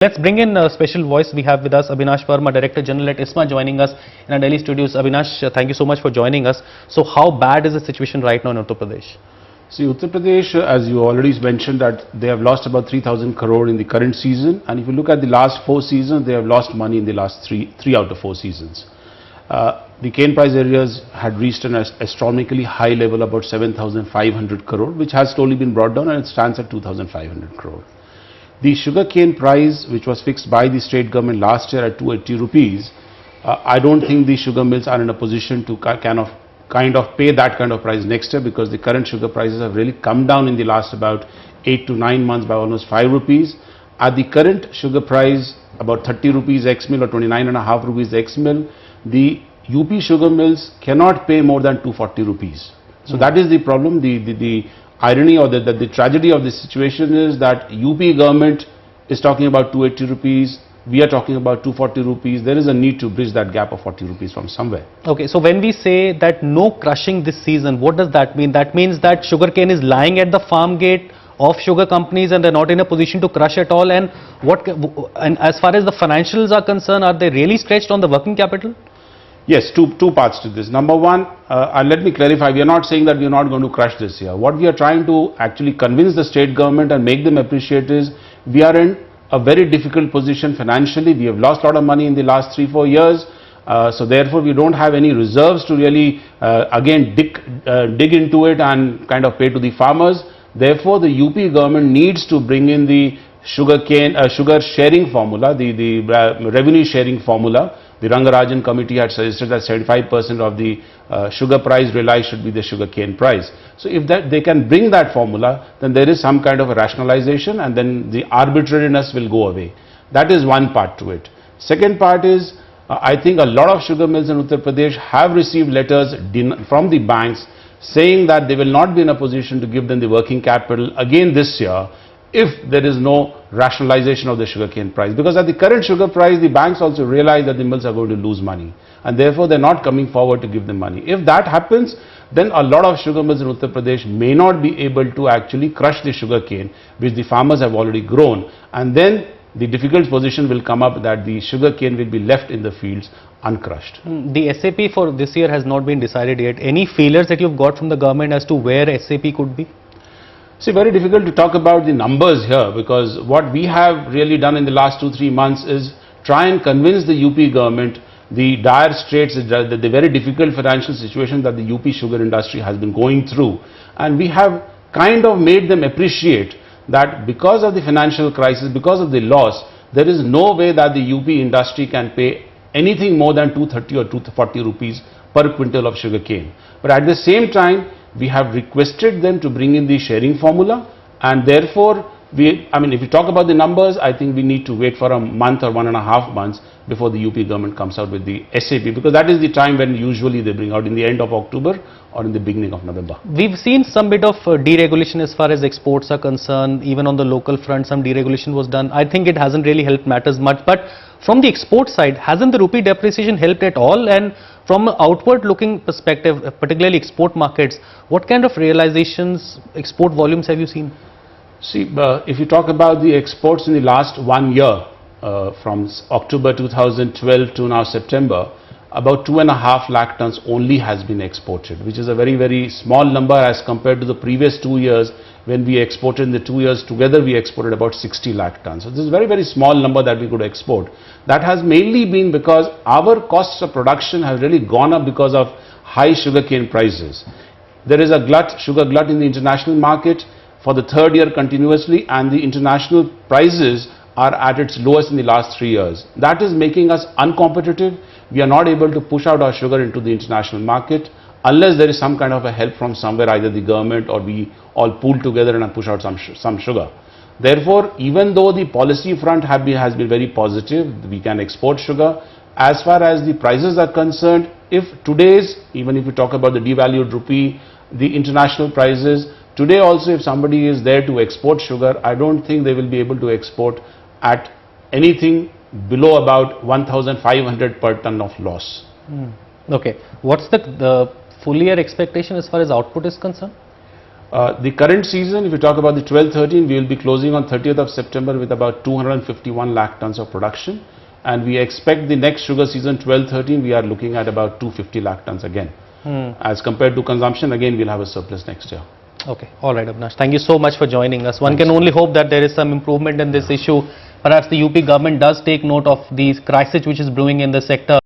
Let's bring in a special voice. We have with us Abhinash Verma, Director General at ISMA, joining us in our Delhi studios. Abhinash, thank you so much for joining us. So how bad is the situation right now in Uttar Pradesh? See, Uttar Pradesh, as you already mentioned, that they have lost about 3,000 crore in the current season, and if you look at the last 4 seasons, they have lost money in the last three out of 4 seasons. The cane price arrears had reached an astronomically high level, about 7,500 crore, which has slowly been brought down and it stands at 2,500 crore. The sugar cane price, which was fixed by the state government last year at 280 rupees, I don't think the sugar mills are in a position to kind of pay that kind of price next year, because the current sugar prices have really come down in the last about 8 to 9 months by almost 5 rupees. At the current sugar price, about 30 rupees ex-mill or 29.5 rupees ex-mill, the UP sugar mills cannot pay more than 240 rupees. So that is the problem. The irony or the tragedy of this situation is that UP government is talking about 280 rupees, we are talking about 240 rupees. There is a need to bridge that gap of 40 rupees from somewhere. Okay, so when we say that no crushing this season, what does that mean? That means that sugarcane is lying at the farm gate of sugar companies and they're not in a position to crush at all. And as far as the financials are concerned, are they really stretched on the working capital? Yes, two parts to this. Number one, and let me clarify, we are not saying that we are not going to crush this year. What we are trying to actually convince the state government and make them appreciate is we are in a very difficult position financially. We have lost a lot of money in the last 3-4 years. So therefore, we don't have any reserves to really again dig into it and kind of pay to the farmers. Therefore, the UP government needs to bring in the sugar sharing formula, the revenue sharing formula. The Rangarajan committee had suggested that 75% of the sugar price realized should be the sugar cane price. So if they can bring that formula, then there is some kind of a rationalization and then the arbitrariness will go away. That is one part to it. Second part is, I think a lot of sugar mills in Uttar Pradesh have received letters from the banks saying that they will not be in a position to give them the working capital again this year if there is no rationalization of the sugarcane price. Because at the current sugar price, the banks also realize that the mills are going to lose money and therefore they're not coming forward to give them money. If that happens, then a lot of sugar mills in Uttar Pradesh may not be able to actually crush the sugarcane which the farmers have already grown, and then the difficult position will come up that the sugarcane will be left in the fields uncrushed. The SAP for this year has not been decided yet. Any feelers that you've got from the government as to where SAP could be? See, very difficult to talk about the numbers here, because what we have really done in the last 2-3 months is try and convince the UP government the dire straits, the very difficult financial situation that the UP sugar industry has been going through. And we have kind of made them appreciate that because of the financial crisis, because of the loss, there is no way that the UP industry can pay anything more than 230 or 240 rupees per quintal of sugar cane. But at the same time, we have requested them to bring in the sharing formula, and therefore, if you talk about the numbers, I think we need to wait for a month or 1.5 months before the UP government comes out with the SAP, because that is the time when usually they bring out, in the end of October or in the beginning of November. We've seen some bit of deregulation as far as exports are concerned. Even on the local front, some deregulation was done. I think it hasn't really helped matters much, but from the export side, hasn't the rupee depreciation helped at all? And from an outward looking perspective, particularly export markets, what kind of realizations, export volumes have you seen? See, if you talk about the exports in the last 1 year, from October 2012 to now September, about 2.5 lakh tons only has been exported, which is a very, very small number as compared to the previous 2 years when we exported. In the 2 years together, we exported about 60 lakh tons. So this is a very, very small number that we could export. That has mainly been because our costs of production have really gone up because of high sugarcane prices. There is a sugar glut in the international market for the 3rd year continuously, and the international prices are at its lowest in the last 3 years. That is making us uncompetitive. We are not able to push out our sugar into the international market unless there is some kind of a help from somewhere, either the government or we all pool together and push out some sugar. Therefore, even though the policy front has been very positive, we can export sugar. As far as the prices are concerned, even if we talk about the devalued rupee, the international prices, today also if somebody is there to export sugar, I don't think they will be able to export at anything below about 1,500 per ton of loss. Okay. What's the full year expectation as far as output is concerned? The current season, if you talk about the 12-13, we will be closing on 30th of September with about 251 lakh tons of production. And we expect the next sugar season 12-13, we are looking at about 250 lakh tons again. As compared to consumption, again we'll have a surplus next year. Okay, all right, Abhinash. Thank you so much for joining us. One can only hope that there is some improvement in this issue. Perhaps the UP government does take note of the crisis which is brewing in the sector.